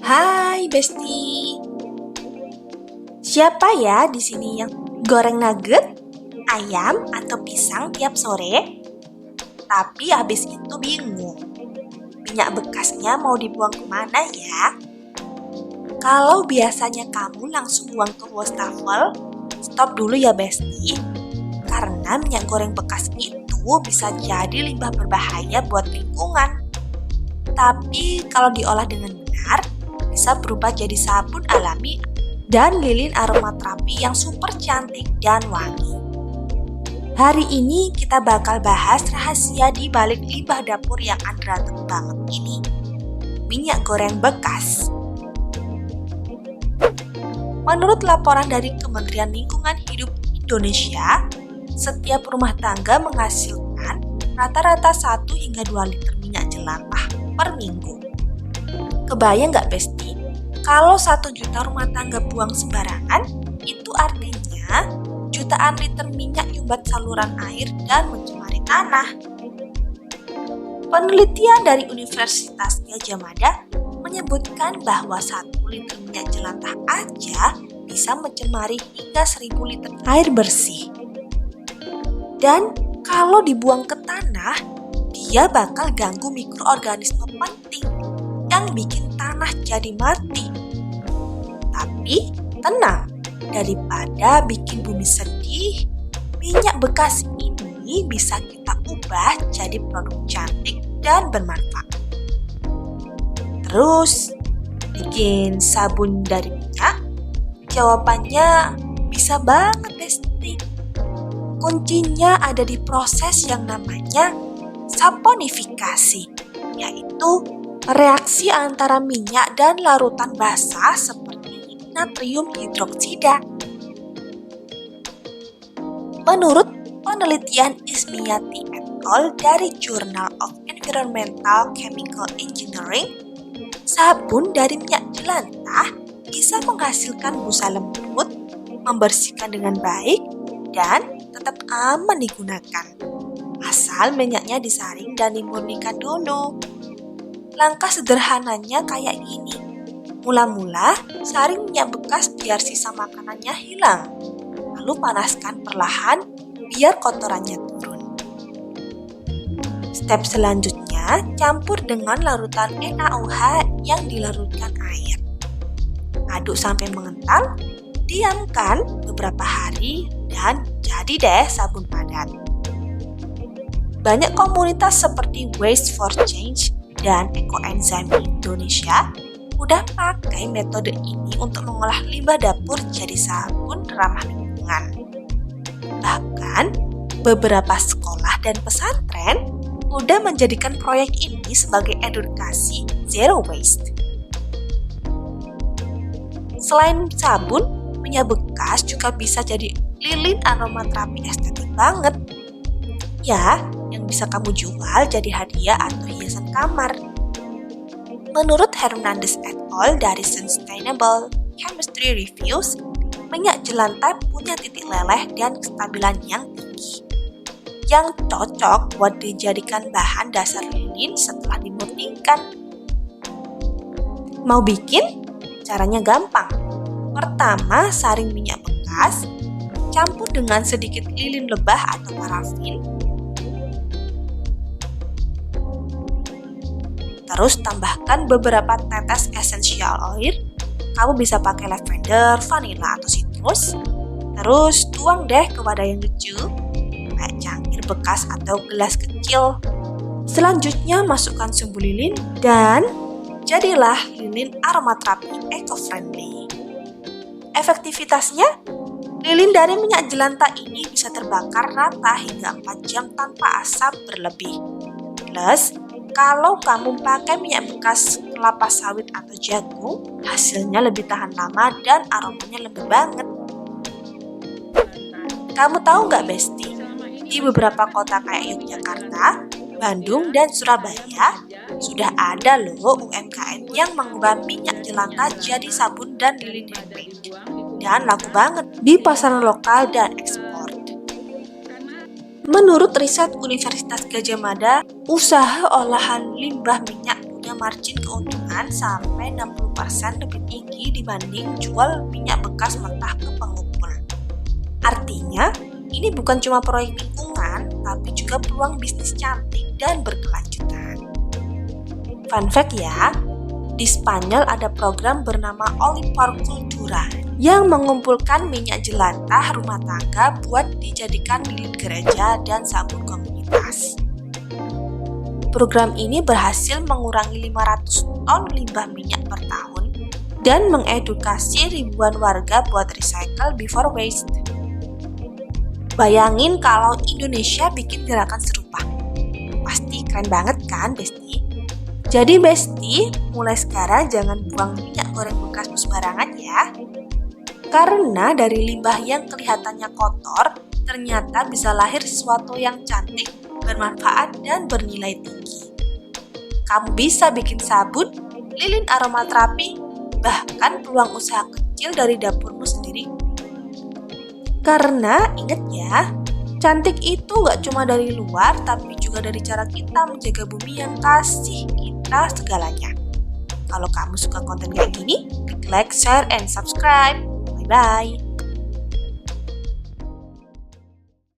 Hai Besti, siapa ya di sini yang goreng nugget, ayam atau pisang tiap sore? Tapi habis itu bingung, minyak bekasnya mau dibuang kemana ya? Kalau biasanya kamu langsung buang ke wastafel, stop dulu ya Besti, karena minyak goreng bekas itu bisa jadi limbah berbahaya buat lingkungan. Tapi kalau diolah dengan benar, bisa berubah jadi sabun alami dan lilin aromaterapi yang super cantik dan wangi. Hari ini kita bakal bahas rahasia di balik limbah dapur yang underrated banget ini. Minyak goreng bekas. Menurut laporan dari Kementerian Lingkungan Hidup Indonesia, setiap rumah tangga menghasilkan rata-rata 1 hingga 2 liter minyak jelantah per minggu. Kebayang nggak Besti? Kalau 1 juta rumah tangga buang sembarangan, itu artinya jutaan liter minyak nyumbat saluran air dan mencemari tanah. Penelitian dari Universitas Gadjah Mada menyebutkan bahwa 1 liter minyak jelantah aja bisa mencemari hingga 1000 liter air bersih. Dan kalau dibuang ke tanah, dia bakal ganggu mikroorganisme penting yang bikin tanah jadi mati. Tapi tenang, daripada bikin bumi sedih, minyak bekas ini bisa kita ubah jadi produk cantik dan bermanfaat. Terus, bikin sabun dari minyak? Jawabannya bisa banget Besti. Kuncinya ada di proses yang namanya saponifikasi, yaitu reaksi antara minyak dan larutan basah seperti natrium hidroksida. Menurut penelitian Ismiyati et al. Dari Journal of Environmental Chemical Engineering, sabun dari minyak jelantah bisa menghasilkan busa lembut, membersihkan dengan baik, dan tetap aman digunakan. Asal minyaknya disaring dan dimurnikan dulu. Langkah sederhananya kayak gini. Mula-mula, saring minyak bekas biar sisa makanannya hilang. Lalu panaskan perlahan biar kotorannya turun. Step selanjutnya, campur dengan larutan NaOH yang dilarutkan air. Aduk sampai mengental, diamkan beberapa hari dan jadi deh sabun padat. Banyak komunitas seperti Waste for Change dan Ekoenzim Indonesia udah pakai metode ini untuk mengolah limbah dapur jadi sabun ramah lingkungan. Bahkan, beberapa sekolah dan pesantren udah menjadikan proyek ini sebagai edukasi zero waste. Selain sabun, minyak bekas juga bisa jadi lilin aromaterapi estetik banget. Ya, yang bisa kamu jual jadi hadiah atau hiasan kamar. Menurut Hernandez et al. Dari Sustainable Chemistry Reviews, minyak jelantah punya titik leleh dan kestabilan yang tinggi, yang cocok buat dijadikan bahan dasar lilin setelah dimurnikan. Mau bikin? Caranya gampang. Pertama, saring minyak bekas, campur dengan sedikit lilin lebah atau parafin. Terus tambahkan beberapa tetes essential oil. Kamu bisa pakai lavender, vanilla, atau citrus. Terus tuang deh ke wadah yang lucu, kayak cangkir bekas atau gelas kecil. Selanjutnya masukkan sumbu lilin dan jadilah lilin aromaterapi eco-friendly. Efektivitasnya, lilin dari minyak jelantah ini bisa terbakar rata hingga 4 jam tanpa asap berlebih. Plus, kalau kamu pakai minyak bekas kelapa sawit atau jagung, hasilnya lebih tahan lama dan aromanya lembut banget. Kamu tahu nggak Besti? Di beberapa kota kayak Yogyakarta, Bandung, dan Surabaya, sudah ada loh UMKM yang mengubah minyak jelantah jadi sabun dan lilin handmade. Dan laku banget di pasaran lokal dan ekspor. Menurut riset Universitas Gadjah Mada, usaha olahan limbah minyak punya margin keuntungan sampai 60% lebih tinggi dibanding jual minyak bekas mentah ke pengumpul. Artinya, ini bukan cuma proyek lingkungan, tapi juga peluang bisnis cantik dan berkelanjutan. Fun fact ya, di Spanyol ada program bernama Olipar Cultura yang mengumpulkan minyak jelantah rumah tangga buat dijadikan lilin gereja dan sabun komunitas. Program ini berhasil mengurangi 500 ton limbah minyak per tahun dan mengedukasi ribuan warga buat recycle before waste. Bayangin kalau Indonesia bikin gerakan serupa. Pasti keren banget kan, Besti? Jadi Besti, mulai sekarang jangan buang minyak goreng bekas sembarangan ya. Karena dari limbah yang kelihatannya kotor, ternyata bisa lahir sesuatu yang cantik, bermanfaat, dan bernilai tinggi. Kamu bisa bikin sabun, lilin aromaterapi, bahkan peluang usaha kecil dari dapurmu sendiri. Karena ingat ya, cantik itu gak cuma dari luar, tapi juga dari cara kita menjaga bumi yang kasih kita segalanya. Kalau kamu suka konten kayak gini, klik like, share, and subscribe. Bye-bye.